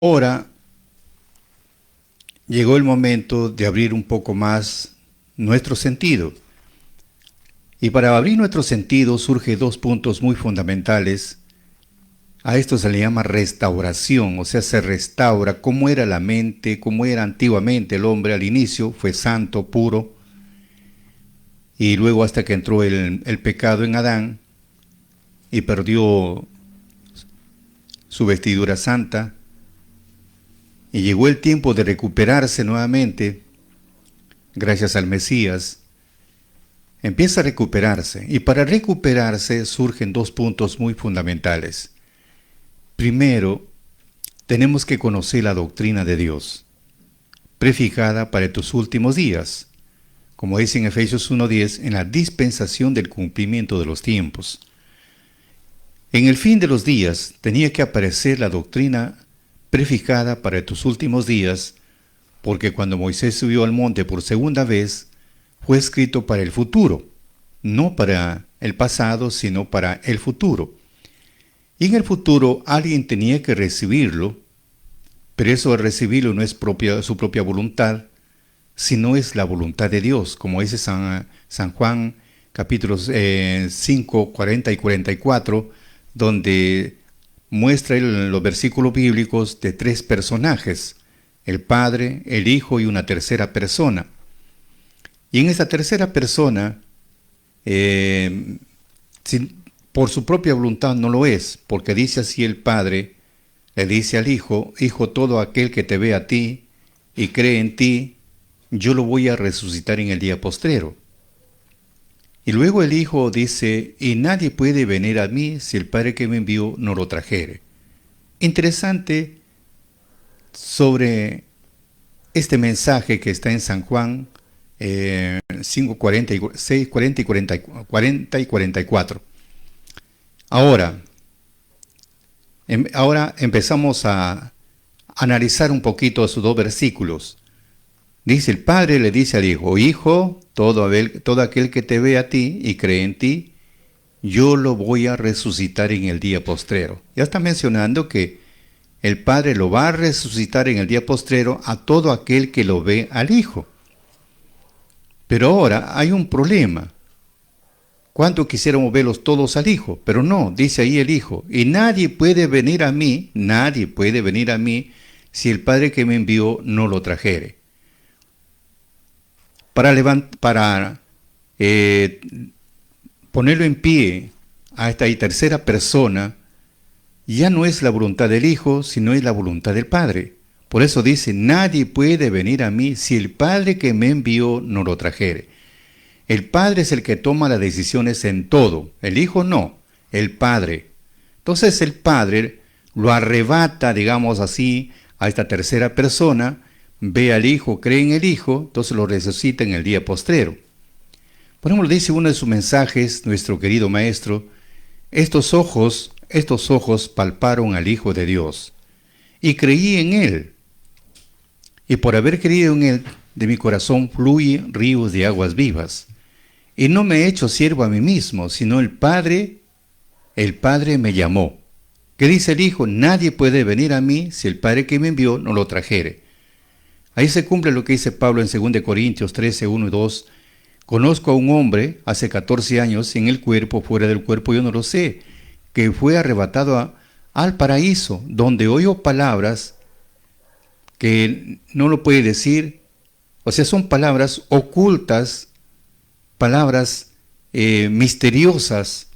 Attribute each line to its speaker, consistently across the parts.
Speaker 1: Ahora llegó el momento de abrir un poco más nuestro sentido. Y para abrir nuestro sentido surge dos puntos muy fundamentales. A esto se le llama restauración, o sea, se restaura cómo era la mente, cómo era antiguamente el hombre al inicio, fue santo, puro, y luego hasta que entró el pecado en Adán y perdió su vestidura santa, y llegó el tiempo de recuperarse nuevamente, gracias al Mesías, empieza a recuperarse, y para recuperarse surgen dos puntos muy fundamentales. Primero, tenemos que conocer la doctrina de Dios, prefijada para tus últimos días, como dice en Efesios 1:10, en la dispensación del cumplimiento de los tiempos. En el fin de los días tenía que aparecer la doctrina prefijada para tus últimos días, porque cuando Moisés subió al monte por segunda vez, fue escrito para el futuro, no para el pasado, sino para el futuro. Y en el futuro alguien tenía que recibirlo, pero eso de recibirlo no es su propia voluntad, sino es la voluntad de Dios, como dice San Juan capítulos 5, 40 y 44, donde muestra los versículos bíblicos de tres personajes, el Padre, el Hijo y una tercera persona. Y en esa tercera persona, por su propia voluntad no lo es, porque dice así el Padre, le dice al Hijo, Hijo, todo aquel que te ve a ti y cree en ti, yo lo voy a resucitar en el día postrero. Y luego el Hijo dice, y nadie puede venir a mí si el Padre que me envió no lo trajere. Interesante sobre este mensaje que está en San Juan 5, 46, 40 y 44. Ahora empezamos a analizar un poquito esos dos versículos. Dice el Padre, le dice al Hijo, Hijo, todo aquel que te ve a ti y cree en ti, yo lo voy a resucitar en el día postrero. Ya está mencionando que el Padre lo va a resucitar en el día postrero a todo aquel que lo ve al Hijo. Pero ahora hay un problema. ¿Cuánto quisiéramos verlos todos al Hijo? Pero no, dice ahí el Hijo, y nadie puede venir a mí si el Padre que me envió no lo trajere. Para ponerlo en pie a esta tercera persona, ya no es la voluntad del Hijo, sino es la voluntad del Padre. Por eso dice, nadie puede venir a mí si el Padre que me envió no lo trajere. El Padre es el que toma las decisiones en todo, el Hijo no, el Padre. Entonces el Padre lo arrebata, digamos así, a esta tercera persona, ve al Hijo, cree en el Hijo, entonces lo resucita en el día postrero. Por ejemplo, dice uno de sus mensajes, nuestro querido Maestro, estos ojos palparon al Hijo de Dios, y creí en Él. Y por haber creído en Él, de mi corazón fluyen ríos de aguas vivas. Y no me he hecho siervo a mí mismo, sino el Padre me llamó. ¿Qué dice el Hijo? Nadie puede venir a mí si el Padre que me envió no lo trajere. Ahí se cumple lo que dice Pablo en 2 Corintios 13, 1 y 2. Conozco a un hombre hace 14 años en el cuerpo, fuera del cuerpo yo no lo sé, que fue arrebatado al paraíso, donde oyó palabras que no lo puede decir, o sea, son palabras ocultas, palabras misteriosas,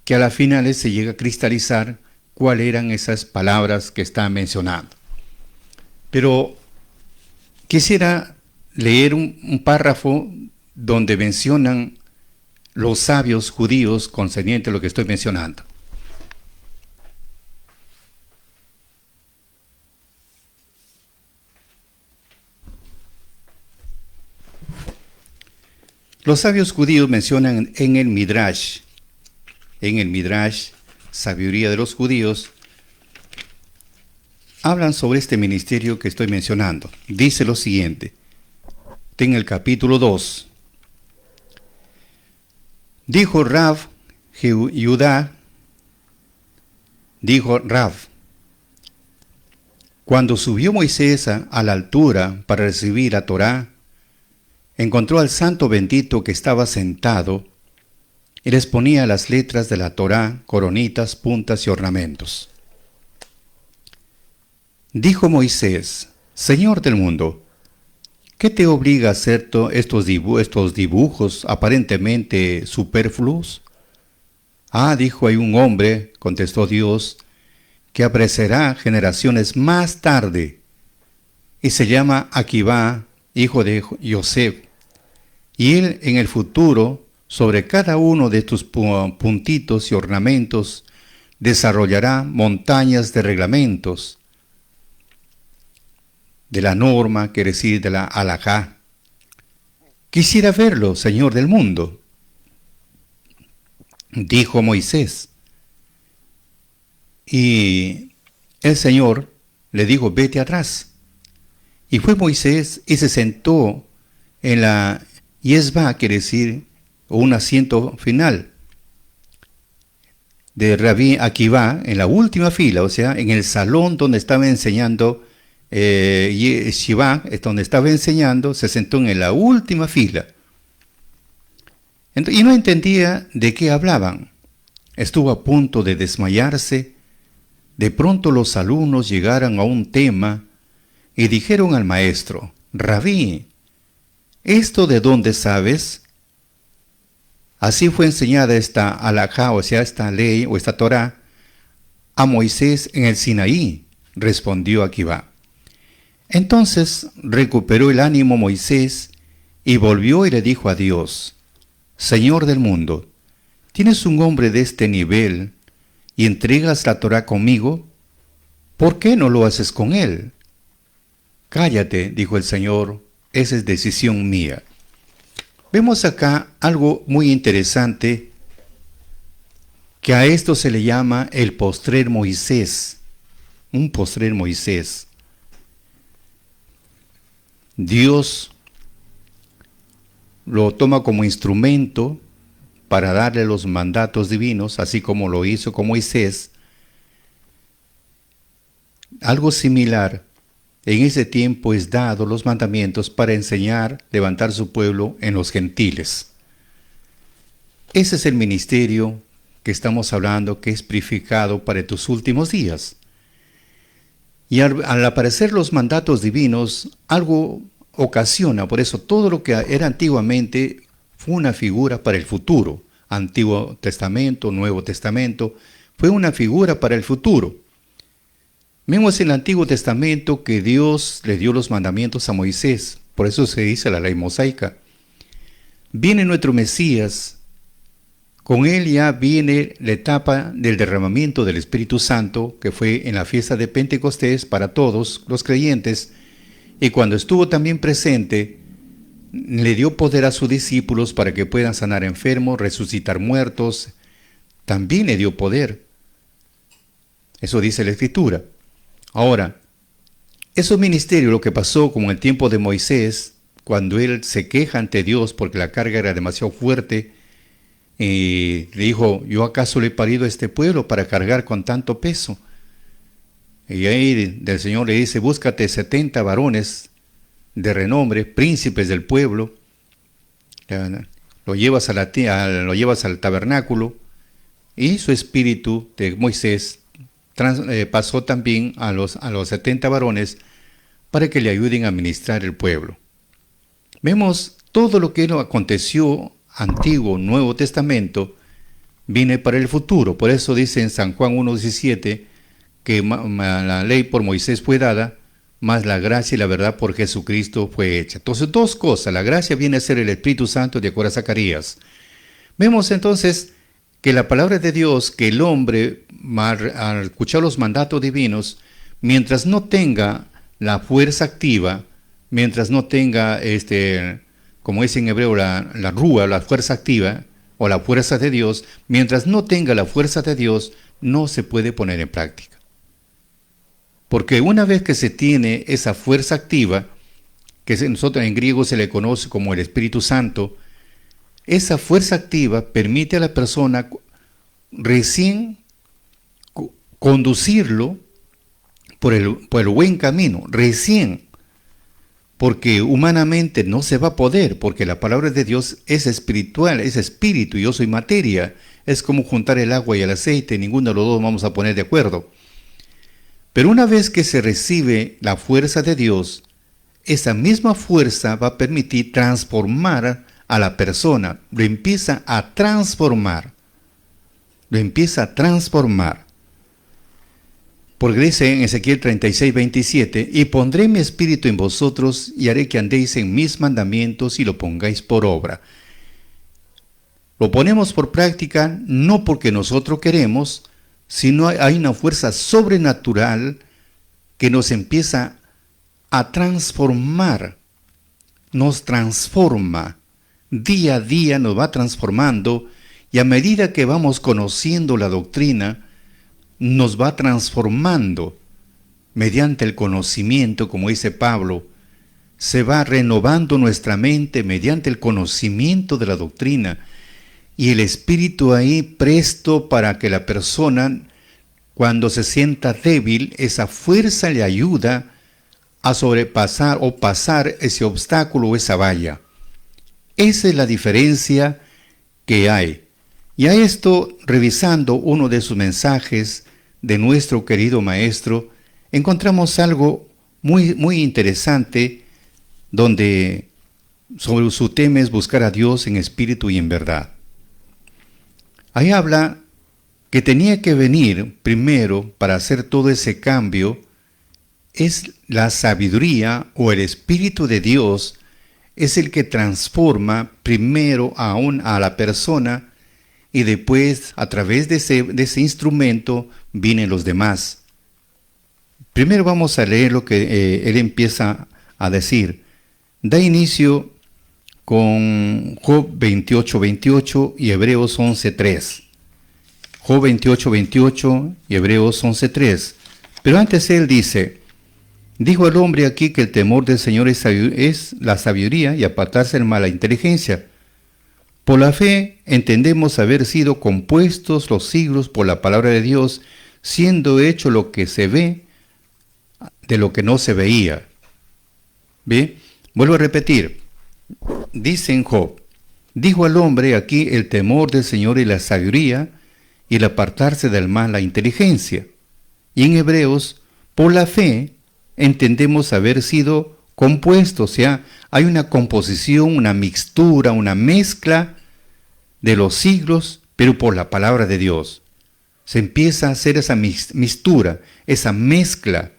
Speaker 1: que a la final se llega a cristalizar cuáles eran esas palabras que está mencionando. Pero quisiera leer un párrafo donde mencionan los sabios judíos concerniente a lo que estoy mencionando. Los sabios judíos mencionan en el Midrash, sabiduría de los judíos, hablan sobre este ministerio que estoy mencionando. Dice lo siguiente, en el capítulo 2, dijo Rav Judá, dijo Rav, Cuando subió Moisés a la altura para recibir la Torá, encontró al santo bendito que estaba sentado y les ponía las letras de la Torá, coronitas, puntas y ornamentos. Dijo Moisés: Señor del mundo, ¿qué te obliga a hacer estos dibujos aparentemente superfluos? Ah, dijo: hay un hombre, contestó Dios, que aparecerá generaciones más tarde, y se llama Aquibá, hijo de Yosef, y él en el futuro, sobre cada uno de tus puntitos y ornamentos, desarrollará montañas de reglamentos, de la norma, quiere decir de la halajá. Quisiera verlo, Señor del mundo. Dijo Moisés. Y el Señor le dijo: vete atrás. Y fue Moisés y se sentó en la yesba, quiere decir un asiento final, de Rabí Akivá, en la última fila, o sea, en el salón donde estaba enseñando Yeshiva, donde estaba enseñando, se sentó en la última fila. Y no entendía de qué hablaban. Estuvo a punto de desmayarse. De pronto los alumnos llegaron a un tema y dijeron al maestro: Rabí, ¿esto de dónde sabes? Así fue enseñada esta halajá, o sea, esta ley o esta Torá, a Moisés en el Sinaí, respondió Akivá. Entonces recuperó el ánimo Moisés y volvió y le dijo a Dios: Señor del mundo, ¿tienes un hombre de este nivel y entregas la Torá conmigo? ¿Por qué no lo haces con él? Cállate, dijo el Señor, esa es decisión mía. Vemos acá algo muy interesante, que a esto se le llama el postrer Moisés, un postrer Moisés. Dios lo toma como instrumento para darle los mandatos divinos, así como lo hizo con Moisés. Algo similar en ese tiempo es dado los mandamientos para enseñar, levantar su pueblo en los gentiles. Ese es el ministerio que estamos hablando, que es purificado para tus últimos días. Y al aparecer los mandatos divinos, algo ocasiona, por eso todo lo que era antiguamente fue una figura para el futuro. Antiguo Testamento, Nuevo Testamento, fue una figura para el futuro. Vemos en el Antiguo Testamento que Dios le dio los mandamientos a Moisés, por eso se dice la ley mosaica. Viene nuestro Mesías, con él ya viene la etapa del derramamiento del Espíritu Santo, que fue en la fiesta de Pentecostés para todos los creyentes, y cuando estuvo también presente, le dio poder a sus discípulos para que puedan sanar enfermos, resucitar muertos, también le dio poder. Eso dice la Escritura. Ahora, esos ministerios, lo que pasó como en el tiempo de Moisés, cuando él se queja ante Dios porque la carga era demasiado fuerte, y le dijo: ¿yo acaso le he parido a este pueblo para cargar con tanto peso? Y ahí del Señor le dice: búscate 70 varones de renombre, príncipes del pueblo, lo llevas al tabernáculo, y su espíritu de Moisés pasó también a los 70 varones para que le ayuden a administrar el pueblo. Vemos todo lo que aconteció, Antiguo, Nuevo Testamento, viene para el futuro. Por eso dice en San Juan 1:17 que la ley por Moisés fue dada, mas la gracia y la verdad por Jesucristo fue hecha. Entonces, dos cosas. La gracia viene a ser el Espíritu Santo, de acuerdo a Zacarías. Vemos entonces que la palabra de Dios, que el hombre, al escuchar los mandatos divinos, mientras no tenga la fuerza activa, mientras no tenga, como dice en hebreo, la rúa, la fuerza activa, o la fuerza de Dios, mientras no tenga la fuerza de Dios, no se puede poner en práctica. Porque una vez que se tiene esa fuerza activa, que nosotros en griego se le conoce como el Espíritu Santo, esa fuerza activa permite a la persona recién conducirlo por el buen camino, recién, porque humanamente no se va a poder, porque la palabra de Dios es espiritual, es espíritu, y yo soy materia, es como juntar el agua y el aceite, ninguno de los dos vamos a poner de acuerdo. Pero una vez que se recibe la fuerza de Dios, esa misma fuerza va a permitir transformar a la persona, lo empieza a transformar, Porque dice en Ezequiel 36:27, y pondré mi espíritu en vosotros y haré que andéis en mis mandamientos y lo pongáis por obra. Lo ponemos por práctica no porque nosotros queremos, sino hay una fuerza sobrenatural que nos empieza a transformar, nos transforma, día a día nos va transformando, y a medida que vamos conociendo la doctrina, nos va transformando mediante el conocimiento, como dice Pablo, se va renovando nuestra mente mediante el conocimiento de la doctrina, y el Espíritu ahí presto para que la persona, cuando se sienta débil, esa fuerza le ayuda a sobrepasar o pasar ese obstáculo o esa valla. Esa es la diferencia que hay. Y a esto, revisando uno de sus mensajes de nuestro querido maestro, encontramos algo muy interesante, donde sobre su tema es buscar a Dios en espíritu y en verdad. Ahí habla que tenía que venir primero para hacer todo ese cambio, es la sabiduría o el Espíritu de Dios, es el que transforma primero a la persona, y después a través de ese instrumento vienen los demás. Primero vamos a leer lo que él empieza a decir. Da inicio con Job 28:28 y Hebreos 11:3. Job 28:28 y Hebreos 11:3. Pero antes él dice, dijo el hombre aquí que el temor del Señor es la sabiduría y apartarse del mal la inteligencia. Por la fe entendemos haber sido compuestos los siglos por la palabra de Dios, siendo hecho lo que se ve de lo que no se veía. ¿Ve? Vuelvo a repetir. Dice en Job, dijo al hombre aquí el temor del Señor y la sabiduría, y el apartarse del mal la inteligencia. Y en Hebreos, por la fe entendemos haber sido compuestos, o sea, hay una composición, una mixtura, una mezcla de los siglos, pero por la palabra de Dios. Se empieza a hacer esa mixtura, esa mezcla,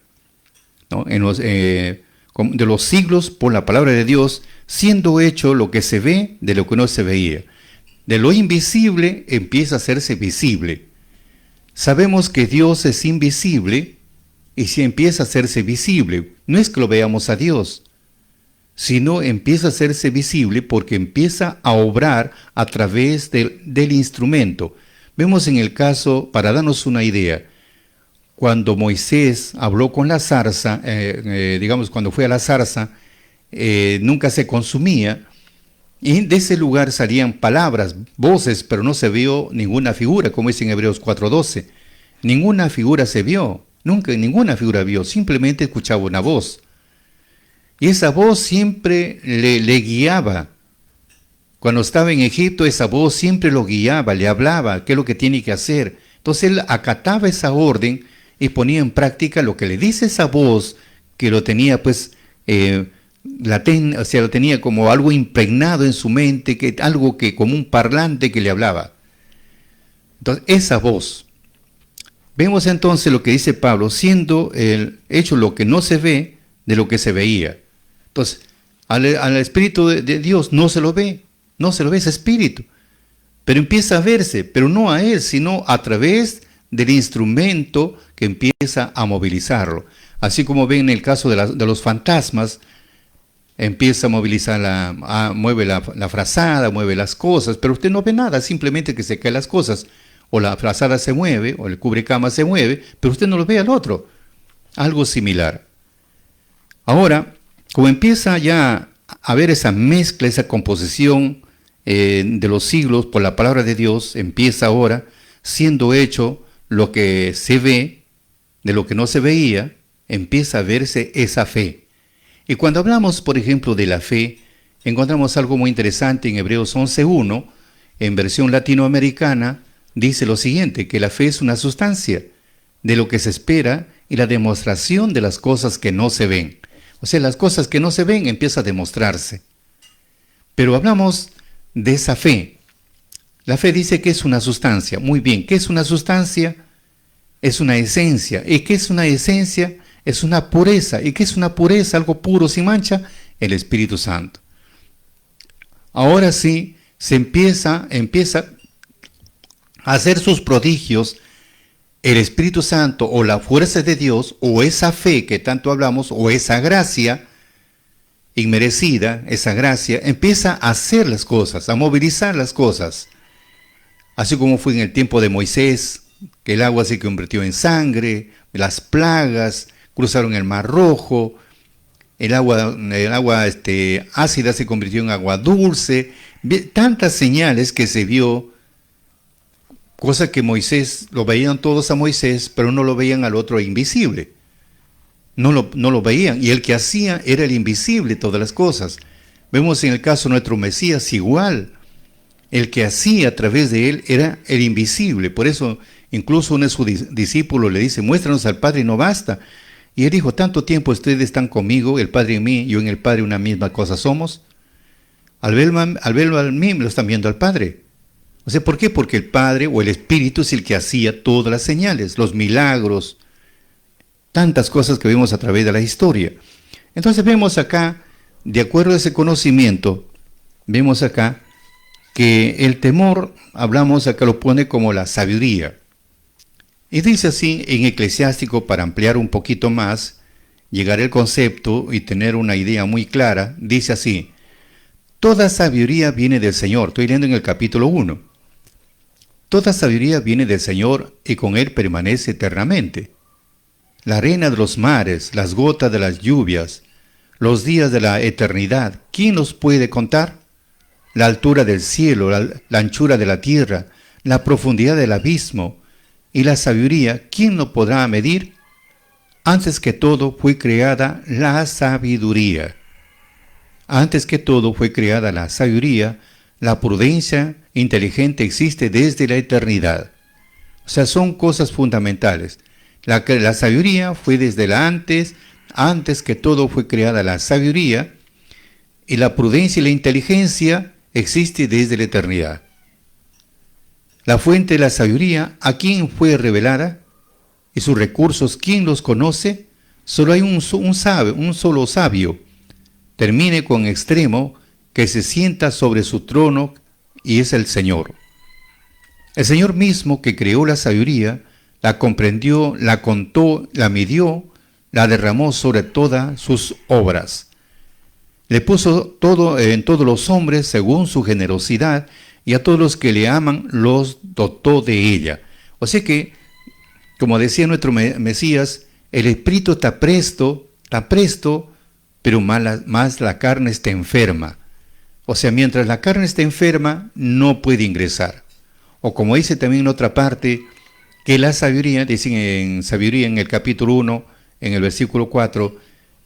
Speaker 1: ¿no? De los siglos por la palabra de Dios, siendo hecho lo que se ve de lo que no se veía. De lo invisible empieza a hacerse visible. Sabemos que Dios es invisible, y si empieza a hacerse visible, no es que lo veamos a Dios, sino empieza a hacerse visible porque empieza a obrar a través del instrumento. Vemos en el caso, para darnos una idea, cuando Moisés habló con la zarza, cuando fue a la zarza, nunca se consumía, y de ese lugar salían palabras, voces, pero no se vio ninguna figura, como dice en Hebreos 4:12. Ninguna figura se vio, nunca ninguna figura vio, simplemente escuchaba una voz. Y esa voz siempre le guiaba. Cuando estaba en Egipto, esa voz siempre lo guiaba, le hablaba, qué es lo que tiene que hacer. Entonces él acataba esa orden y ponía en práctica lo que le dice esa voz, que lo tenía lo tenía como algo impregnado en su mente, algo que como un parlante que le hablaba. Entonces esa voz. Vemos entonces lo que dice Pablo, siendo hecho lo que no se ve de lo que se veía. Entonces, al Espíritu de Dios no se lo ve ese Espíritu, pero empieza a verse, pero no a Él, sino a través del instrumento que empieza a movilizarlo. Así como ven en el caso de los fantasmas, empieza a movilizar, mueve la frazada, mueve las cosas, pero usted no ve nada, simplemente que se caen las cosas, o la frazada se mueve, o el cubrecama se mueve, pero usted no lo ve al otro. Algo similar. Ahora, como empieza ya a ver esa mezcla, esa composición de los siglos por la palabra de Dios, empieza ahora siendo hecho lo que se ve de lo que no se veía, empieza a verse esa fe. Y cuando hablamos, por ejemplo, de la fe, encontramos algo muy interesante en Hebreos 11:1, en versión latinoamericana, dice lo siguiente, que la fe es una sustancia de lo que se espera y la demostración de las cosas que no se ven. O sea, las cosas que no se ven empiezan a demostrarse. Pero hablamos de esa fe. La fe dice que es una sustancia. Muy bien, ¿qué es una sustancia? Es una esencia. ¿Y qué es una esencia? Es una pureza. ¿Y qué es una pureza? Algo puro sin mancha. El Espíritu Santo. Ahora sí, se empieza a hacer sus prodigios. El Espíritu Santo o la fuerza de Dios o esa fe que tanto hablamos o esa gracia inmerecida, esa gracia, empieza a hacer las cosas, a movilizar las cosas. Así como fue en el tiempo de Moisés, que el agua se convirtió en sangre, las plagas, cruzaron el Mar Rojo, el agua ácida se convirtió en agua dulce, tantas señales que se vio, cosa que Moisés, lo veían todos a Moisés, pero no lo veían al otro invisible. No lo veían, y el que hacía era el invisible, todas las cosas. Vemos en el caso de nuestro Mesías igual. El que hacía a través de él era el invisible. Por eso incluso uno de sus discípulos le dice, muéstranos al Padre y no basta. Y él dijo, tanto tiempo ustedes están conmigo, el Padre en mí, yo en el Padre, una misma cosa somos. Al verlo a mí, me lo están viendo al Padre. O sea, ¿por qué? Porque el Padre o el Espíritu es el que hacía todas las señales, los milagros, tantas cosas que vemos a través de la historia. Entonces vemos acá, de acuerdo a ese conocimiento, vemos acá que el temor, hablamos acá, lo pone como la sabiduría. Y dice así en Eclesiástico, para ampliar un poquito más, llegar al concepto y tener una idea muy clara, dice así, toda sabiduría viene del Señor. Estoy leyendo en el capítulo 1. Toda sabiduría viene del Señor y con Él permanece eternamente. La arena de los mares, las gotas de las lluvias, los días de la eternidad, ¿quién los puede contar? La altura del cielo, la anchura de la tierra, la profundidad del abismo y la sabiduría, ¿quién lo podrá medir? Antes que todo fue creada la sabiduría. Antes que todo fue creada la sabiduría, la prudencia inteligente existe desde la eternidad. O sea, son cosas fundamentales. La sabiduría fue desde antes que todo fue creada la sabiduría, y la prudencia y la inteligencia existe desde la eternidad. La fuente de la sabiduría, ¿a quién fue revelada? Y sus recursos, ¿quién los conoce? Solo hay un solo sabio. Termine con extremo, que se sienta sobre su trono, y es el Señor. El Señor mismo que creó la sabiduría, la comprendió, la contó, la midió, la derramó sobre todas sus obras. Le puso todo en todos los hombres según su generosidad, y a todos los que le aman los dotó de ella. O sea que, como decía nuestro Mesías, el espíritu está presto, pero más la carne está enferma. O sea, mientras la carne está enferma, no puede ingresar. O como dice también en otra parte, que la sabiduría, dicen en Sabiduría en el capítulo 1, en el versículo 4,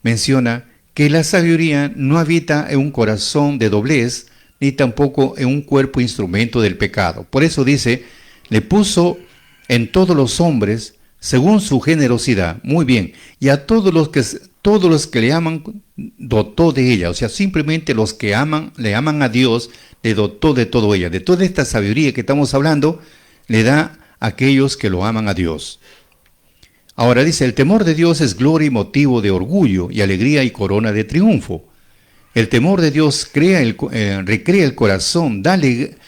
Speaker 1: menciona que la sabiduría no habita en un corazón de doblez, ni tampoco en un cuerpo instrumento del pecado. Por eso dice, le puso en todos los hombres, según su generosidad. Muy bien. Y a todos los que le aman, dotó de ella. O sea, simplemente los que le aman a Dios, le dotó de todo ella. De toda esta sabiduría que estamos hablando, le da a aquellos que lo aman a Dios. Ahora dice, el temor de Dios es gloria y motivo de orgullo y alegría y corona de triunfo. El temor de Dios recrea el corazón, da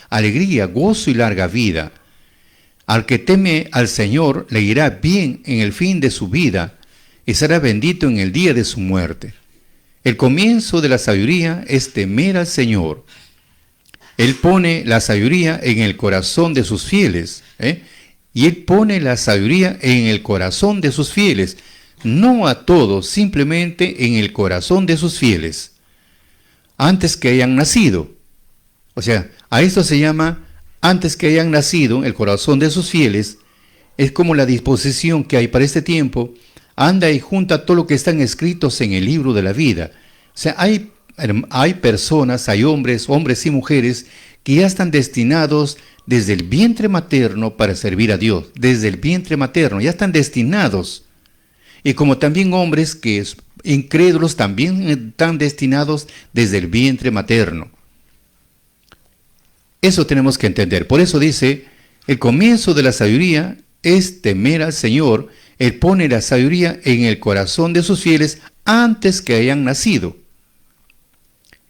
Speaker 1: alegría, gozo y larga vida. Al que teme al Señor le irá bien en el fin de su vida y será bendito en el día de su muerte. El comienzo de la sabiduría es temer al Señor. Él pone la sabiduría en el corazón de sus fieles, y Él pone la sabiduría en el corazón de sus fieles, no a todos, simplemente en el corazón de sus fieles, antes que hayan nacido. O sea, a esto se llama antes que hayan nacido, el corazón de sus fieles, es como la disposición que hay para este tiempo, anda y junta todo lo que están escritos en el libro de la vida. O sea, hay personas, hay hombres y mujeres que ya están destinados desde el vientre materno para servir a Dios. Desde el vientre materno, ya están destinados. Y como también hombres que incrédulos también están destinados desde el vientre materno. Eso tenemos que entender. Por eso dice, el comienzo de la sabiduría es temer al Señor. Él pone la sabiduría en el corazón de sus fieles antes que hayan nacido.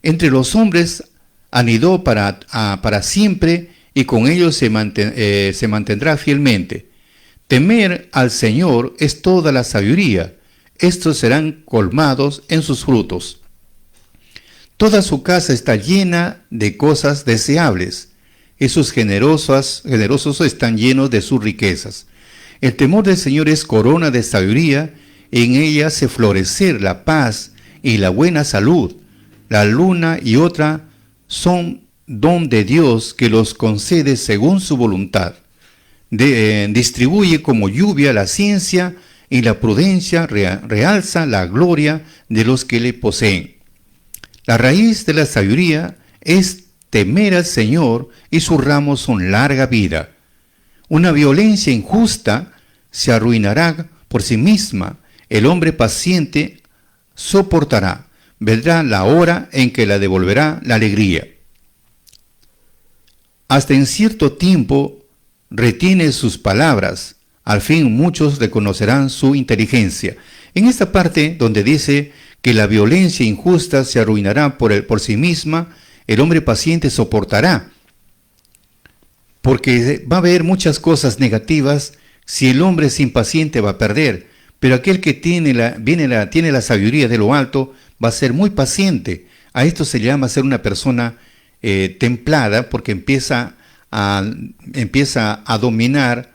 Speaker 1: Entre los hombres anidó para siempre y con ellos se mantendrá fielmente. Temer al Señor es toda la sabiduría. Estos serán colmados en sus frutos. Toda su casa está llena de cosas deseables, y sus generosos están llenos de sus riquezas. El temor del Señor es corona de sabiduría, en ella hace florecer la paz y la buena salud. La luna y otra son don de Dios que los concede según su voluntad. Distribuye como lluvia la ciencia y la prudencia realza la gloria de los que le poseen. La raíz de la sabiduría es temer al Señor y sus ramos son larga vida. Una violencia injusta se arruinará por sí misma. El hombre paciente soportará. Vendrá la hora en que la devolverá la alegría. Hasta en cierto tiempo retiene sus palabras. Al fin muchos reconocerán su inteligencia. En esta parte donde dice que la violencia injusta se arruinará por sí misma, el hombre paciente soportará. Porque va a haber muchas cosas negativas. Si el hombre es impaciente va a perder. Pero aquel que tiene la sabiduría de lo alto va a ser muy paciente. A esto se llama ser una persona templada, porque empieza a dominar,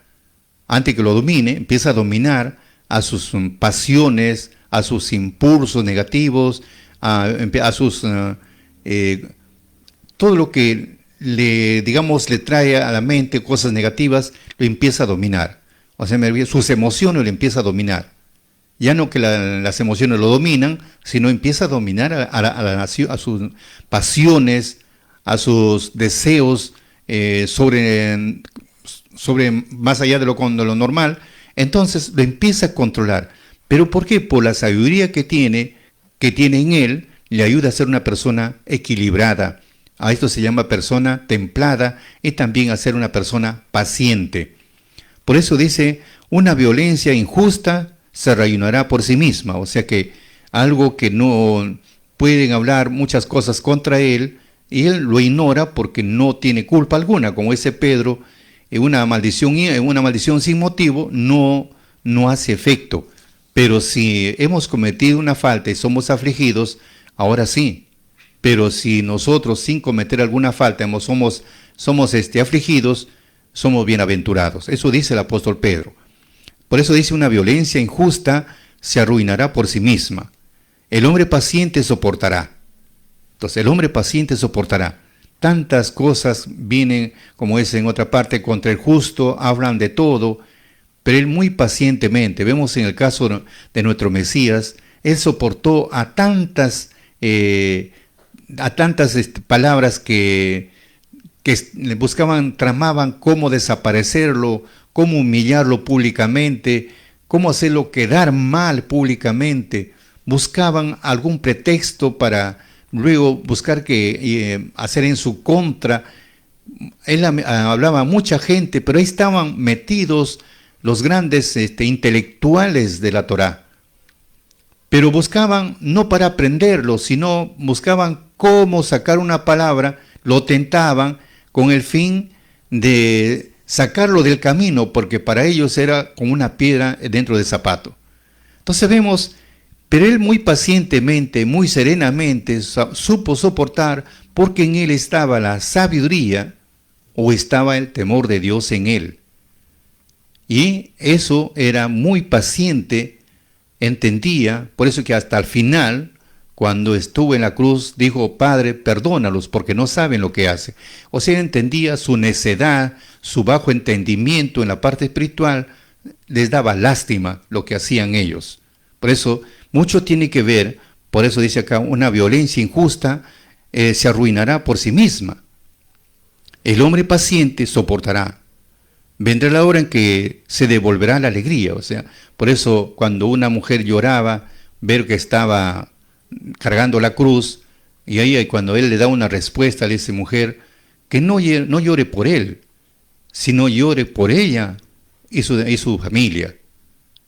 Speaker 1: antes que lo domine, empieza a dominar a sus pasiones, a sus impulsos negativos, a sus todo lo que le trae a la mente cosas negativas, lo empieza a dominar. O sea, sus emociones lo empieza a dominar. Ya no que las emociones lo dominan, sino empieza a dominar a sus pasiones, a sus deseos sobre más allá de lo normal. Entonces lo empieza a controlar. ¿Pero por qué? Por la sabiduría que tiene en él, le ayuda a ser una persona equilibrada. A esto se llama persona templada y también a ser una persona paciente. Por eso dice, una violencia injusta se arruinará por sí misma. O sea que algo que no pueden hablar muchas cosas contra él, y él lo ignora porque no tiene culpa alguna, como ese Pedro, una maldición sin motivo no hace efecto. Pero si hemos cometido una falta y somos afligidos, ahora sí. Pero si nosotros sin cometer alguna falta somos afligidos, somos bienaventurados. Eso dice el apóstol Pedro. Por eso dice, una violencia injusta se arruinará por sí misma. El hombre paciente soportará. Entonces el hombre paciente soportará. Tantas cosas vienen, como es en otra parte, contra el justo, hablan de todo, pero él muy pacientemente, vemos en el caso de nuestro Mesías, él soportó a tantas palabras que tramaban cómo desaparecerlo, cómo humillarlo públicamente, cómo hacerlo quedar mal públicamente. Buscaban algún pretexto para luego buscar hacer en su contra. Él hablaba a mucha gente, pero ahí estaban metidos los grandes intelectuales de la Torá. Pero buscaban no para aprenderlo, sino buscaban cómo sacar una palabra, lo tentaban con el fin de sacarlo del camino, porque para ellos era como una piedra dentro del zapato. Entonces vemos, pero él muy pacientemente, muy serenamente supo soportar, porque en él estaba la sabiduría o estaba el temor de Dios en él. Y eso era muy paciente, entendía, por eso que hasta el final, cuando estuvo en la cruz, dijo, Padre, perdónalos porque no saben lo que hacen. O sea, entendía su necedad, su bajo entendimiento en la parte espiritual, les daba lástima lo que hacían ellos. Por eso, mucho tiene que ver, por eso dice acá, una violencia injusta se arruinará por sí misma. El hombre paciente soportará. Vendrá la hora en que se devolverá la alegría. O sea, por eso cuando una mujer lloraba, ver que estaba cargando la cruz, y ahí cuando él le da una respuesta, le dice, mujer, que no llore por él, sino llore por ella y su familia.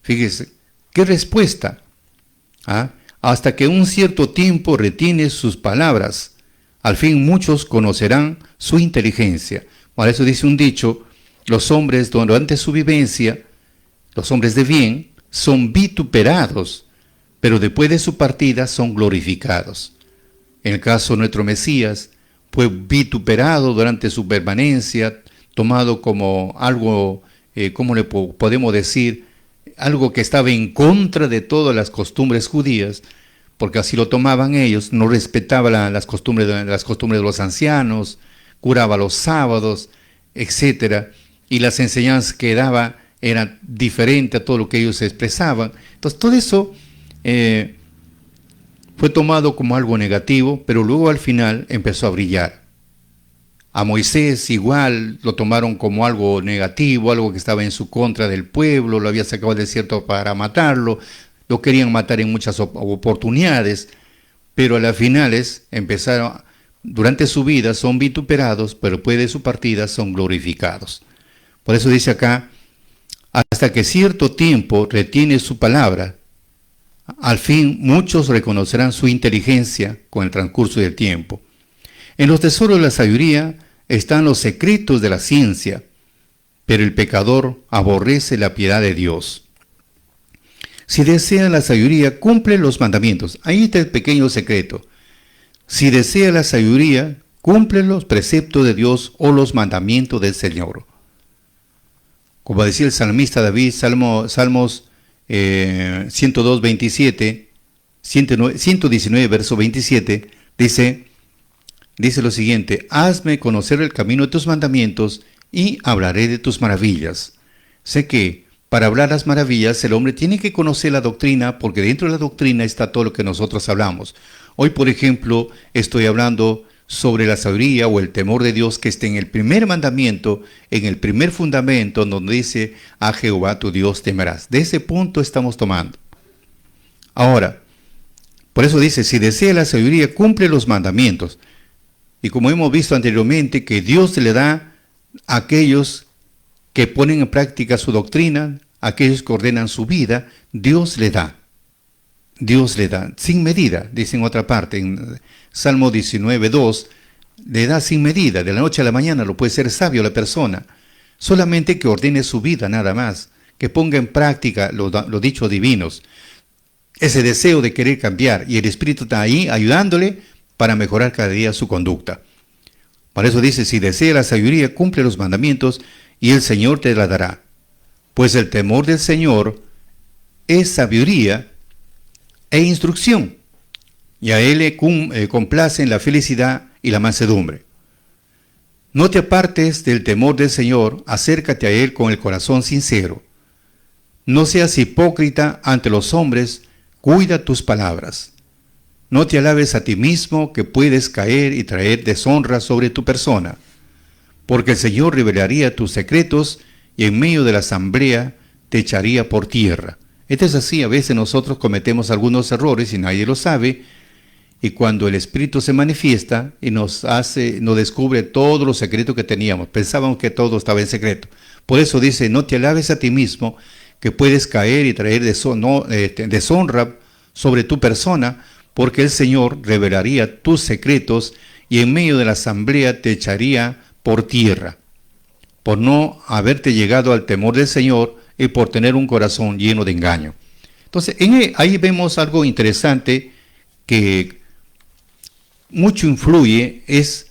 Speaker 1: Fíjese, ¿qué respuesta? ¿Ah? Hasta que un cierto tiempo retiene sus palabras, al fin muchos conocerán su inteligencia. Por eso dice un dicho, los hombres durante su vivencia, los hombres de bien, son vituperados, pero después de su partida son glorificados. En el caso de nuestro Mesías, fue vituperado durante su permanencia, tomado como algo, ¿cómo le podemos decir? Algo que estaba en contra de todas las costumbres judías, porque así lo tomaban ellos, no respetaba las costumbres de los ancianos, curaba los sábados, etc. Y las enseñanzas que daba eran diferentes a todo lo que ellos expresaban. Entonces todo eso fue tomado como algo negativo, pero luego al final empezó a brillar. A Moisés igual lo tomaron como algo negativo, algo que estaba en su contra del pueblo, lo había sacado del desierto para matarlo, lo querían matar en muchas oportunidades, pero a las finales empezaron, durante su vida son vituperados, pero después de su partida son glorificados. Por eso dice acá, hasta que cierto tiempo retiene su palabra, al fin muchos reconocerán su inteligencia con el transcurso del tiempo. En los tesoros de la sabiduría están los secretos de la ciencia, pero el pecador aborrece la piedad de Dios. Si desea la sabiduría, cumple los mandamientos. Ahí está el pequeño secreto. Si desea la sabiduría, cumple los preceptos de Dios o los mandamientos del Señor. Como decía el salmista David, Salmos 102, 27, 119, verso 27, dice lo siguiente, hazme conocer el camino de tus mandamientos y hablaré de tus maravillas. Sé que para hablar las maravillas el hombre tiene que conocer la doctrina, porque dentro de la doctrina está todo lo que nosotros hablamos. Hoy, por ejemplo, estoy hablando sobre la sabiduría o el temor de Dios que está en el primer mandamiento, en el primer fundamento, donde dice, a Jehová tu Dios temerás. De ese punto estamos tomando. Ahora, por eso dice, si desea la sabiduría, cumple los mandamientos. Y como hemos visto anteriormente, que Dios le da a aquellos que ponen en práctica su doctrina, a aquellos que ordenan su vida, Dios le da. Dios le da, sin medida, dice en otra parte, en Salmo 19, 2, le da sin medida, de la noche a la mañana lo puede ser sabio la persona, solamente que ordene su vida nada más, que ponga en práctica los dichos divinos, ese deseo de querer cambiar, y el Espíritu está ahí ayudándole para mejorar cada día su conducta. Por eso dice, si desea la sabiduría, cumple los mandamientos, y el Señor te la dará. Pues el temor del Señor es sabiduría e instrucción, y a él le complacen la felicidad y la mansedumbre. No te apartes del temor del Señor, acércate a él con el corazón sincero. No seas hipócrita ante los hombres, cuida tus palabras. No te alabes a ti mismo, que puedes caer y traer deshonra sobre tu persona, porque el Señor revelaría tus secretos y en medio de la asamblea te echaría por tierra. Esto es así, a veces nosotros cometemos algunos errores y nadie lo sabe, y cuando el Espíritu se manifiesta y nos descubre todos los secretos que teníamos, pensábamos que todo estaba en secreto. Por eso dice, no te alabes a ti mismo, que puedes caer y traer deshonra sobre tu persona, porque el Señor revelaría tus secretos y en medio de la asamblea te echaría por tierra, por no haberte llegado al temor del Señor y por tener un corazón lleno de engaño. Entonces, ahí vemos algo interesante que mucho influye, es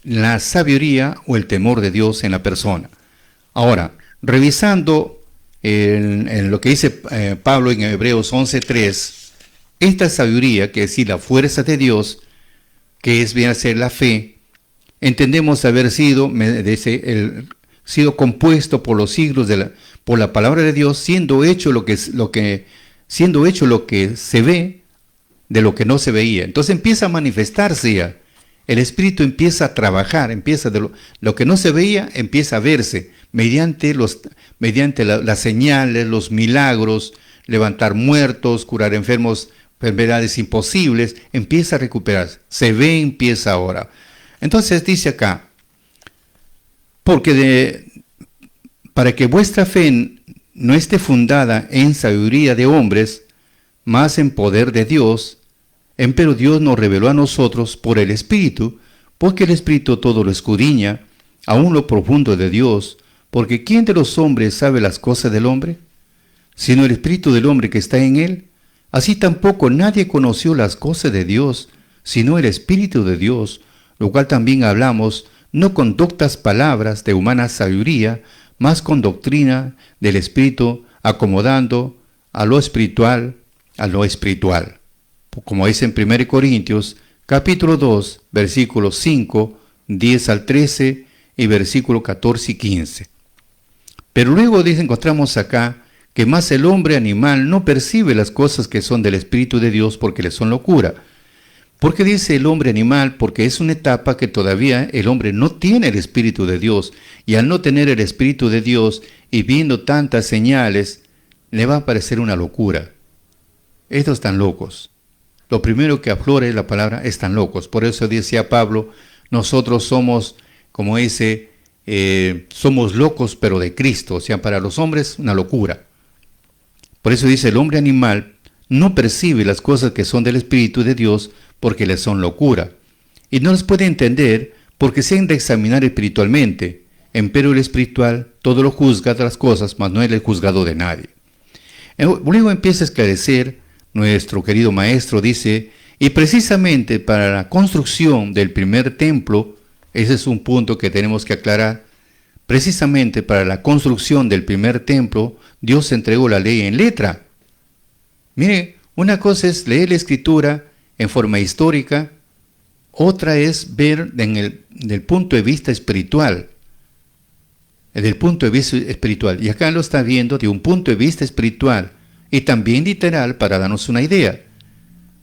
Speaker 1: la sabiduría o el temor de Dios en la persona. Ahora, revisando en lo que dice Pablo en Hebreos 11:3, esta sabiduría, que es decir, la fuerza de Dios, que es bien hacer la fe, entendemos haber sido sido compuesto por los siglos por la palabra de Dios, siendo hecho siendo hecho lo que se ve de lo que no se veía. Entonces empieza a manifestarse ya. El Espíritu empieza a trabajar, empieza de lo que no se veía, empieza a verse mediante las señales, los milagros, levantar muertos, curar enfermos, enfermedades imposibles, empieza a recuperarse. Se ve, empieza ahora. Entonces dice acá, para que vuestra fe no esté fundada en sabiduría de hombres, más en poder de Dios, empero Dios nos reveló a nosotros por el Espíritu, porque el Espíritu todo lo escudriña, aún lo profundo de Dios, porque ¿quién de los hombres sabe las cosas del hombre? Sino el Espíritu del hombre que está en él. Así tampoco nadie conoció las cosas de Dios, sino el Espíritu de Dios, lo cual también hablamos, no con doctas palabras de humana sabiduría, mas con doctrina del Espíritu, acomodando a lo espiritual, como dice en 1 Corintios, capítulo 2, versículos 5, 10 al 13 y versículos 14 y 15. Pero luego encontramos acá que más el hombre animal no percibe las cosas que son del Espíritu de Dios porque le son locura. ¿Por qué dice el hombre animal? Porque es una etapa que todavía el hombre no tiene el Espíritu de Dios, y al no tener el Espíritu de Dios y viendo tantas señales, le va a parecer una locura. Estos están locos. Lo primero que aflora es la palabra están locos. Por eso decía Pablo, nosotros somos, como dice, somos locos pero de Cristo. O sea, para los hombres una locura. Por eso dice el hombre animal no percibe las cosas que son del Espíritu de Dios porque les son locura. Y no las puede entender porque se han de examinar espiritualmente. Empero el espiritual todo lo juzga de las cosas, mas no es el juzgado de nadie. Luego empieza a esclarecer nuestro querido maestro, dice, y precisamente para la construcción del primer templo, ese es un punto que tenemos que aclarar, precisamente para la construcción del primer templo, Dios entregó la ley en letra. Mire, una cosa es leer la escritura en forma histórica, otra es ver del punto de vista espiritual. Desde el punto de vista espiritual. Y acá lo está viendo de un punto de vista espiritual y también literal para darnos una idea.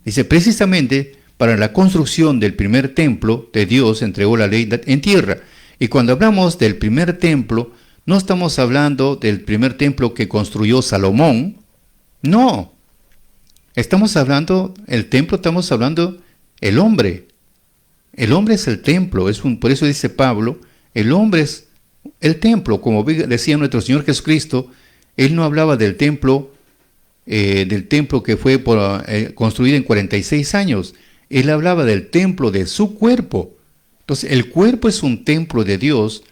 Speaker 1: Dice, precisamente para la construcción del primer templo de Dios entregó la ley en tierra. Y cuando hablamos del primer templo, no estamos hablando del primer templo que construyó Salomón. No. Estamos hablando el hombre. El hombre es el templo. Por eso dice Pablo, el hombre es el templo. Como decía nuestro Señor Jesucristo, Él no hablaba del templo que fue construido en 46 años. Él hablaba del templo de su cuerpo. Entonces, el cuerpo es un templo de Dios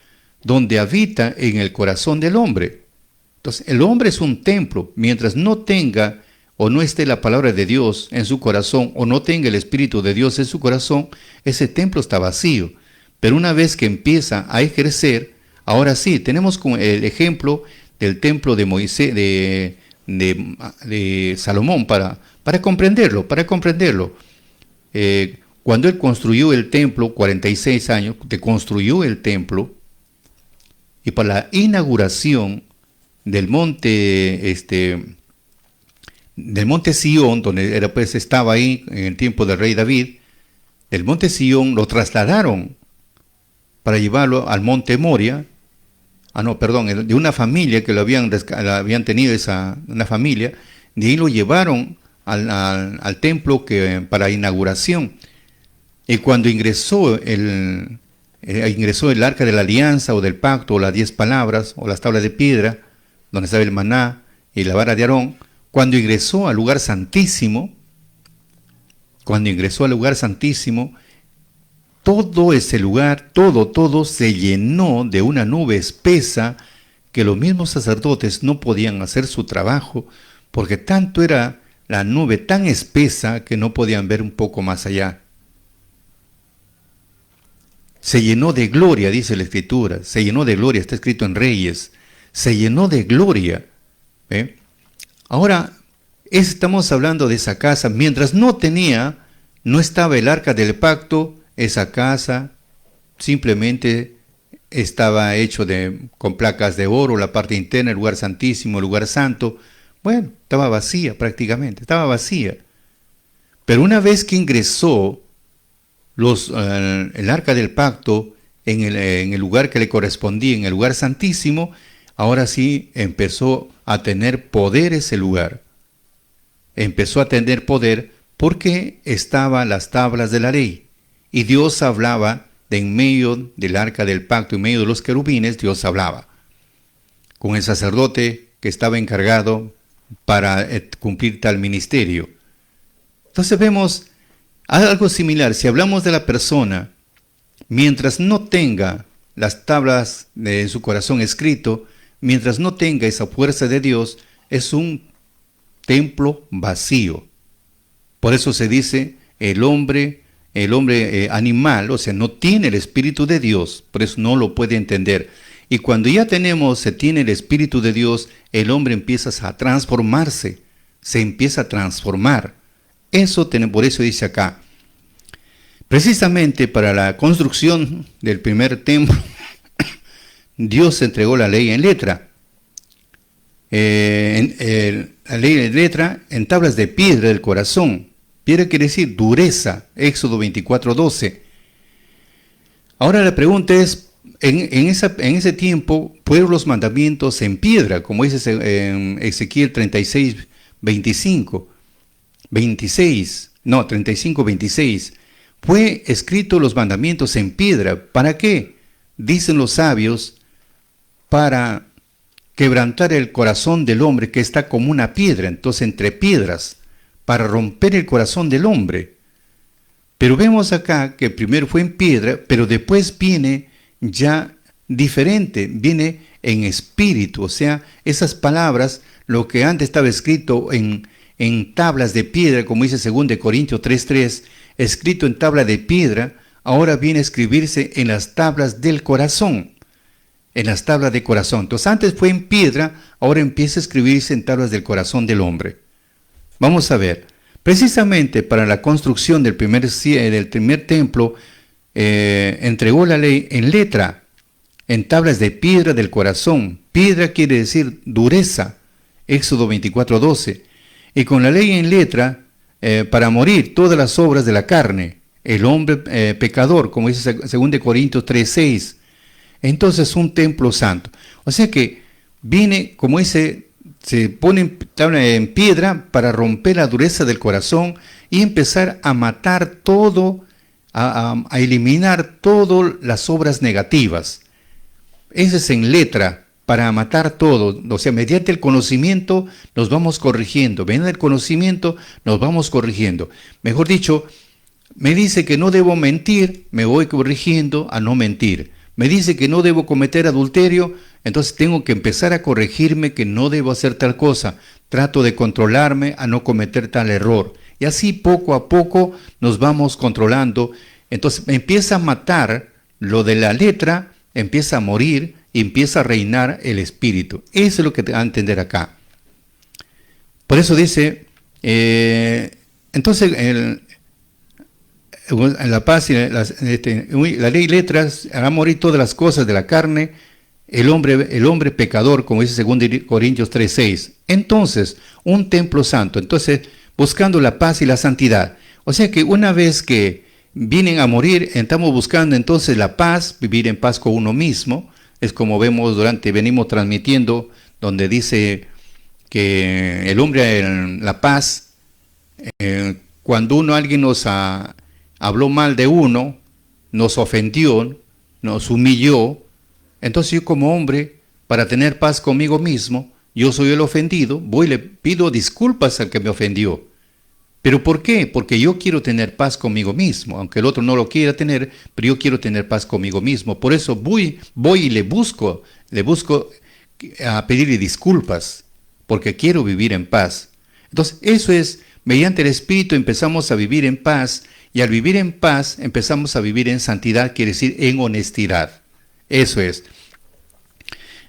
Speaker 1: donde habita en el corazón del hombre. Entonces, el hombre es un templo. Mientras no tenga o no esté la palabra de Dios en su corazón o no tenga el Espíritu de Dios en su corazón, ese templo está vacío. Pero una vez que empieza a ejercer, ahora sí, tenemos como el ejemplo del templo de Moisés, de Salomón, para comprenderlo. Cuando él construyó el templo, 46 años, construyó el templo, y para la inauguración del monte Sión, donde estaba ahí en el tiempo del rey David, del monte Sión lo trasladaron para llevarlo al monte Moria. De una familia que lo habían tenido una familia, de ahí lo llevaron al templo para inauguración. Y cuando ingresó el arca de la alianza o del pacto, o las 10 palabras, o las tablas de piedra, donde estaba el maná y la vara de Aarón, cuando ingresó al lugar santísimo, todo ese lugar, todo se llenó de una nube espesa que los mismos sacerdotes no podían hacer su trabajo, porque tanto era la nube tan espesa que no podían ver un poco más allá. Se llenó de gloria, dice la Escritura, se llenó de gloria, está escrito en Reyes, se llenó de gloria. Ahora, estamos hablando de esa casa, mientras no estaba el arca del pacto, esa casa simplemente estaba hecho con placas de oro, la parte interna, el lugar santísimo, el lugar santo. Bueno, estaba vacía prácticamente, estaba vacía. Pero una vez que ingresó el arca del pacto en el lugar que le correspondía, en el lugar santísimo, ahora sí empezó a tener poder ese lugar. Empezó a tener poder porque estaban las tablas de la ley. Y Dios hablaba de en medio del arca del pacto, en medio de los querubines, Dios hablaba con el sacerdote que estaba encargado para cumplir tal ministerio. Entonces vemos algo similar. Si hablamos de la persona, mientras no tenga las tablas de su corazón escrito, mientras no tenga esa fuerza de Dios, es un templo vacío. Por eso se dice el hombre animal, o sea, no tiene el Espíritu de Dios, por eso no lo puede entender. Y cuando ya se tiene el Espíritu de Dios, el hombre empieza a transformarse, se empieza a transformar. Por eso dice acá, precisamente para la construcción del primer templo, Dios entregó la ley en letra. La ley en letra en tablas de piedra del corazón. Piedra quiere decir dureza, Éxodo 24:12. Ahora la pregunta es, en ese tiempo fueron los mandamientos en piedra, como dice en Ezequiel 35:26. Fue escrito los mandamientos en piedra. ¿Para qué? Dicen los sabios, para quebrantar el corazón del hombre que está como una piedra, entonces entre piedras, para romper el corazón del hombre. Pero vemos acá que primero fue en piedra, pero después viene ya diferente, viene en espíritu, o sea, esas palabras, lo que antes estaba escrito en tablas de piedra, como dice 2 Corintios 3:3, escrito en tabla de piedra, ahora viene a escribirse en las tablas del corazón, en las tablas de corazón. Entonces antes fue en piedra, ahora empieza a escribirse en tablas del corazón del hombre. Vamos a ver, precisamente para la construcción del primer templo, entregó la ley en letra, en tablas de piedra del corazón. Piedra quiere decir dureza, Éxodo 24:12. Y con la ley en letra, para morir todas las obras de la carne, el hombre pecador, como dice 2 Corintios 3:6. Entonces un templo santo. O sea que viene, como dice, se pone en piedra para romper la dureza del corazón y empezar a matar todo, a eliminar todas las obras negativas. Ese es en letra, para matar todo. O sea, mediante el conocimiento nos vamos corrigiendo. Mediante el conocimiento nos vamos corrigiendo. Mejor dicho, me dice que no debo mentir, me voy corrigiendo a no mentir. Me dice que no debo cometer adulterio, entonces tengo que empezar a corregirme que no debo hacer tal cosa. Trato de controlarme a no cometer tal error. Y así poco a poco nos vamos controlando. Entonces empieza a matar lo de la letra, empieza a morir y empieza a reinar el espíritu. Eso es lo que te va a entender acá. Por eso dice, entonces en la paz y la ley y letras hará morir todas las cosas de la carne, el hombre pecador, como dice 2 Corintios 3:6. Entonces, un templo santo, entonces buscando la paz y la santidad. O sea que una vez que vienen a morir, estamos buscando entonces la paz, vivir en paz con uno mismo. Es como vemos venimos transmitiendo, donde dice que el hombre en la paz, cuando alguien nos habló mal de uno, nos ofendió, nos humilló, entonces yo como hombre, para tener paz conmigo mismo, yo soy el ofendido, voy y le pido disculpas al que me ofendió. ¿Pero por qué? Porque yo quiero tener paz conmigo mismo, aunque el otro no lo quiera tener, pero yo quiero tener paz conmigo mismo. Por eso voy y le busco a pedirle disculpas, porque quiero vivir en paz. Entonces, eso es, mediante el Espíritu empezamos a vivir en paz, y al vivir en paz empezamos a vivir en santidad, quiere decir en honestidad. Eso es.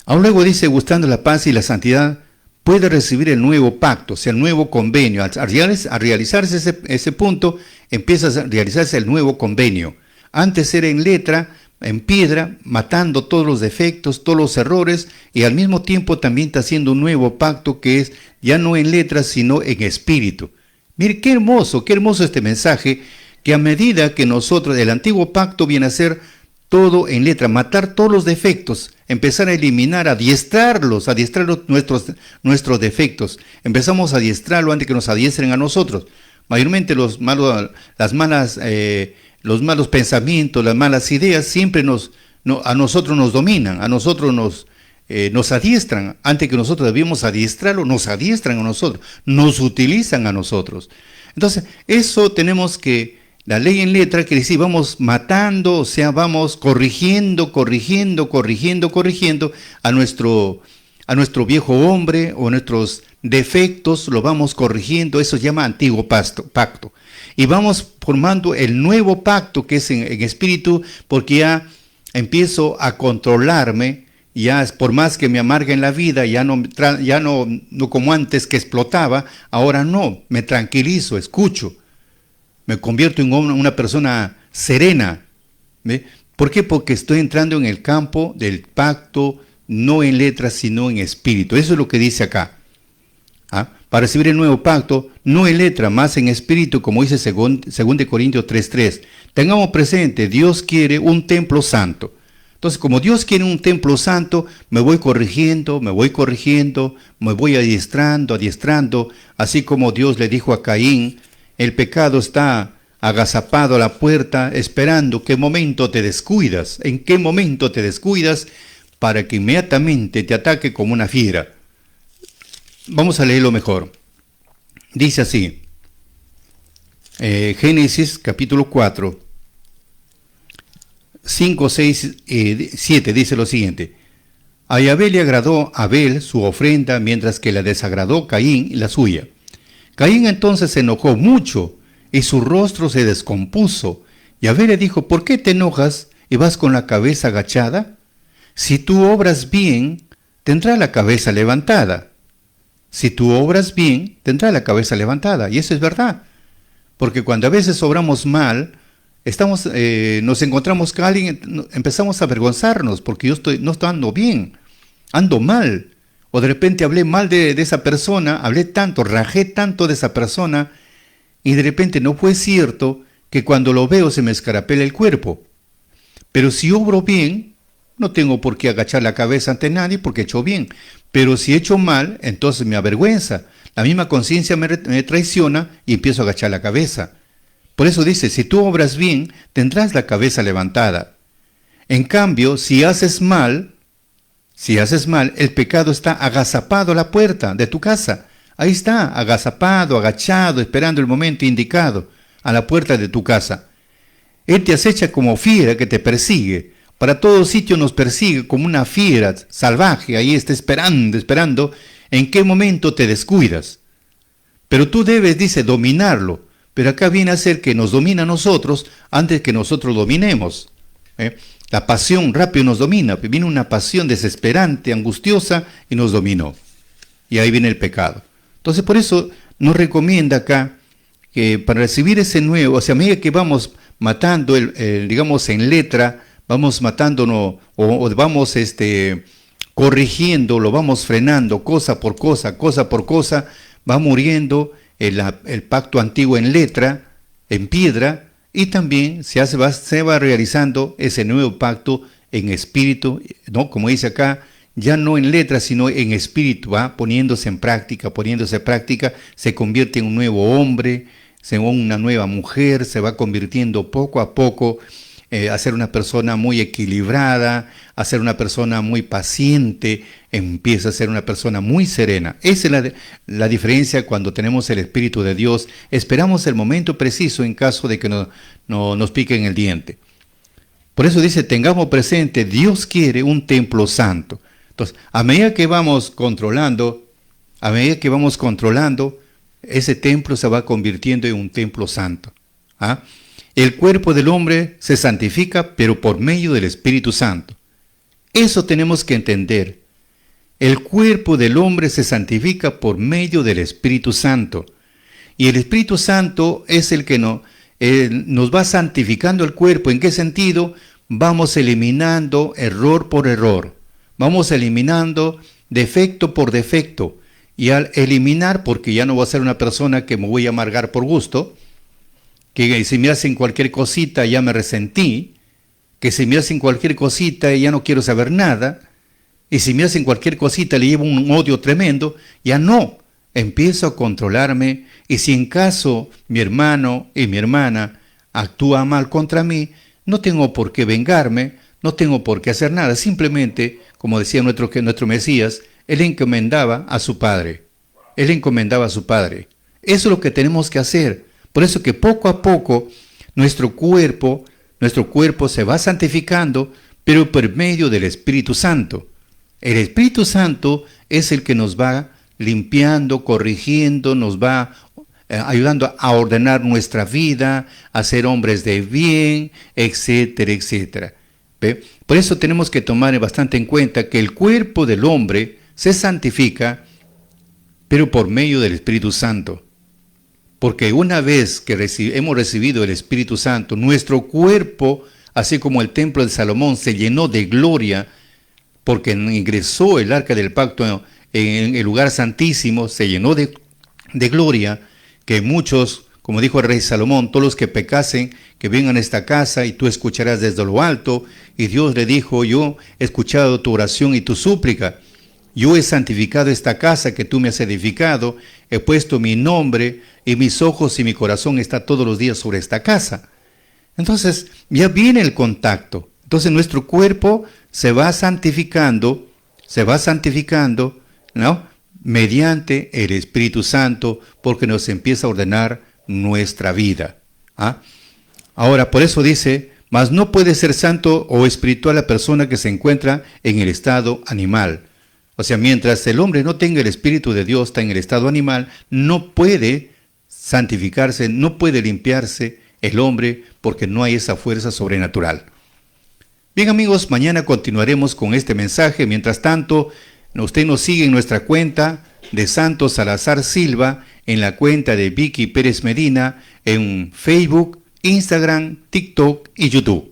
Speaker 1: Aún luego dice, gustando la paz y la santidad, puede recibir el nuevo pacto, o sea, el nuevo convenio. Al realizarse ese punto, empieza a realizarse el nuevo convenio. Antes era en letra en piedra, matando todos los defectos, todos los errores, y al mismo tiempo también está haciendo un nuevo pacto que es ya no en letras, sino en espíritu. Mire, qué hermoso este mensaje, que a medida que nosotros, el antiguo pacto viene a ser todo en letra, matar todos los defectos, empezar a eliminar, adiestrar nuestros defectos. Empezamos a adiestrarlo antes que nos adiestren a nosotros. Mayormente los malos pensamientos, las malas ideas siempre a nosotros nos dominan, a nosotros nos adiestran. Antes que nosotros debíamos adiestrarlo, nos adiestran a nosotros, nos utilizan a nosotros. Entonces, eso tenemos que, la ley en letra quiere decir, vamos matando, o sea, vamos corrigiendo a nuestro viejo hombre o nuestros defectos, lo vamos corrigiendo. Eso se llama antiguo pacto. Y vamos formando el nuevo pacto, que es en espíritu, porque ya empiezo a controlarme. Ya por más que me amarga en la vida, ya no como antes que explotaba, ahora no, me tranquilizo, escucho, me convierto en una persona serena. ¿Ve? ¿Por qué? Porque estoy entrando en el campo del pacto, no en letras, sino en espíritu. Eso es lo que dice acá. Para recibir el nuevo pacto, no en letra, más en espíritu, como dice 2 Corintios 3:3. Tengamos presente, Dios quiere un templo santo. Entonces, como Dios quiere un templo santo, me voy corrigiendo, me voy adiestrando, así como Dios le dijo a Caín, el pecado está agazapado a la puerta, esperando qué momento te descuidas, para que inmediatamente te ataque como una fiera. Vamos a leerlo mejor. Dice así, Génesis capítulo 4, 5, 6, 7, dice lo siguiente. A Yahvé le agradó Abel su ofrenda, mientras que le desagradó Caín la suya. Caín entonces se enojó mucho, y su rostro se descompuso. Yahvé le dijo, ¿por qué te enojas y vas con la cabeza agachada? Si tú obras bien, tendrá la cabeza levantada. Y eso es verdad. Porque cuando a veces obramos mal, nos encontramos con alguien, empezamos a avergonzarnos porque no estoy andando bien, ando mal. O de repente hablé mal de esa persona, rajé tanto de esa persona, y de repente no fue cierto que cuando lo veo se me escarapela el cuerpo. Pero si obro bien, no tengo por qué agachar la cabeza ante nadie porque he hecho bien. Pero si he hecho mal, entonces me avergüenza. La misma conciencia me traiciona y empiezo a agachar la cabeza. Por eso dice, si tú obras bien, tendrás la cabeza levantada. En cambio, si haces mal, el pecado está agazapado a la puerta de tu casa. Ahí está, agazapado, agachado, esperando el momento indicado, a la puerta de tu casa. Él te acecha como fiera que te persigue. Para todo sitio nos persigue como una fiera salvaje. Ahí está esperando en qué momento te descuidas. Pero tú debes, dice, dominarlo. Pero acá viene a ser que nos domina a nosotros antes que nosotros dominemos. La pasión rápido nos domina. Viene una pasión desesperante, angustiosa, y nos dominó. Y ahí viene el pecado. Entonces, por eso nos recomienda acá que para recibir ese nuevo, o sea, a medida que vamos matando, digamos, en letra, vamos matándonos o vamos corrigiendo, lo vamos frenando, cosa por cosa, va muriendo el pacto antiguo en letra, en piedra, y también se va realizando ese nuevo pacto en espíritu, ¿no? Como dice acá, ya no en letra, sino en espíritu, va poniéndose en práctica, se convierte en un nuevo hombre, en una nueva mujer, se va convirtiendo poco a poco a ser una persona muy equilibrada, a ser una persona muy paciente, empieza a ser una persona muy serena. Esa es la diferencia cuando tenemos el Espíritu de Dios. Esperamos el momento preciso en caso de que no nos piquen el diente. Por eso dice, tengamos presente, Dios quiere un templo santo. Entonces, a medida que vamos controlando, ese templo se va convirtiendo en un templo santo. El cuerpo del hombre se santifica, pero por medio del Espíritu Santo. Eso tenemos que entender. El cuerpo del hombre se santifica por medio del Espíritu Santo. Y el Espíritu Santo es el que nos va santificando el cuerpo. ¿En qué sentido? vamos eliminando error por error, vamos eliminando defecto por defecto. Y al eliminar, porque ya no voy a ser una persona que me voy a amargar por gusto, que si me hacen cualquier cosita ya me resentí, que si me hacen cualquier cosita ya no quiero saber nada, y si me hacen cualquier cosita le llevo un odio tremendo, ya no, empiezo a controlarme, y si en caso mi hermano y mi hermana actúa mal contra mí, no tengo por qué vengarme, no tengo por qué hacer nada, simplemente, como decía nuestro Mesías, él encomendaba a su Padre. Él encomendaba a su Padre. Eso es lo que tenemos que hacer. Por eso que poco a poco nuestro cuerpo se va santificando, pero por medio del Espíritu Santo. El Espíritu Santo es el que nos va limpiando, corrigiendo, nos va ayudando a ordenar nuestra vida, a ser hombres de bien, etcétera, etcétera. ¿Ve? Por eso tenemos que tomar bastante en cuenta que el cuerpo del hombre se santifica, pero por medio del Espíritu Santo. Porque una vez que hemos recibido el Espíritu Santo, nuestro cuerpo, así como el templo de Salomón, se llenó de gloria, porque ingresó el arca del pacto en el lugar santísimo, se llenó de gloria, que muchos, como dijo el rey Salomón, todos los que pecasen, que vengan a esta casa y tú escucharás desde lo alto. Y Dios le dijo, yo he escuchado tu oración y tu súplica. Yo he santificado esta casa que tú me has edificado, he puesto mi nombre y mis ojos y mi corazón está todos los días sobre esta casa. Entonces ya viene el contacto. Entonces nuestro cuerpo se va santificando, ¿no? Mediante el Espíritu Santo, porque nos empieza a ordenar nuestra vida. ¿Ah? Ahora, por eso dice, mas no puede ser santo o espiritual la persona que se encuentra en el estado animal. O sea, mientras el hombre no tenga el Espíritu de Dios, está en el estado animal, no puede santificarse, no puede limpiarse el hombre porque no hay esa fuerza sobrenatural. Bien amigos, mañana continuaremos con este mensaje. Mientras tanto, usted nos sigue en nuestra cuenta de Santos Salazar Silva, en la cuenta de Vicky Pérez Medina, en Facebook, Instagram, TikTok y YouTube.